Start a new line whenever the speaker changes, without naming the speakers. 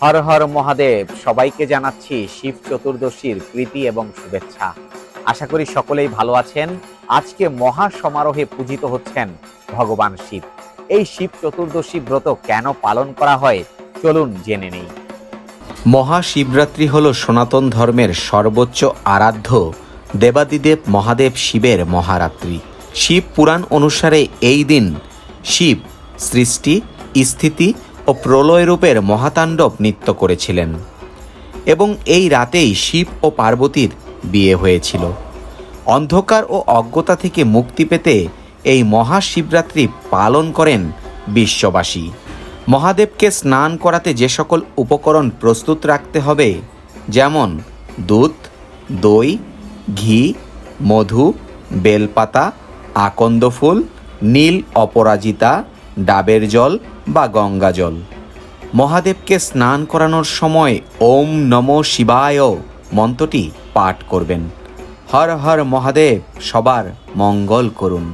হর হর মহাদেব। সবাইকে জানাচ্ছি শিব চতুর্দশীর প্রীতি এবং শুভেচ্ছা। আশা করি সকলেই ভালো আছেন। আজকে মহা সমারোহে পূজিত হচ্ছেন ভগবান শিব। এই শিব চতুর্দশী ব্রত কেন পালন করা হয় চলুন জেনে নেই।
মহাশিবরাত্রি হল সনাতন ধর্মের সর্বোচ্চ আরাধ্য দেবাদিদেব মহাদেব শিবের মহারাত্রি। শিব পুরাণ অনুসারে এই দিন শিব সৃষ্টি, স্থিতি ও প্রলয় রূপের মহাতাণ্ডব নৃত্য করেছিলেন এবং এই রাতেই শিব ও পার্বতীর বিয়ে হয়েছিল। অন্ধকার ও অজ্ঞতা থেকে মুক্তি পেতে এই মহাশিবরাত্রি পালন করেন বিশ্ববাসী। মহাদেবকে স্নান করাতে যে সকল উপকরণ প্রস্তুত রাখতে হবে, যেমন দুধ, দই, ঘি, মধু, বেলপাতা, আকন্দ ফুল, নীল অপরাজিতা, ডাবের জল বা গঙ্গা জল। মহাদেবকে স্নান করানোর সময় ওম নমো শিবায় মন্ত্রটি পাঠ করবেন। হর হর মহাদেব সবার মঙ্গল করুন।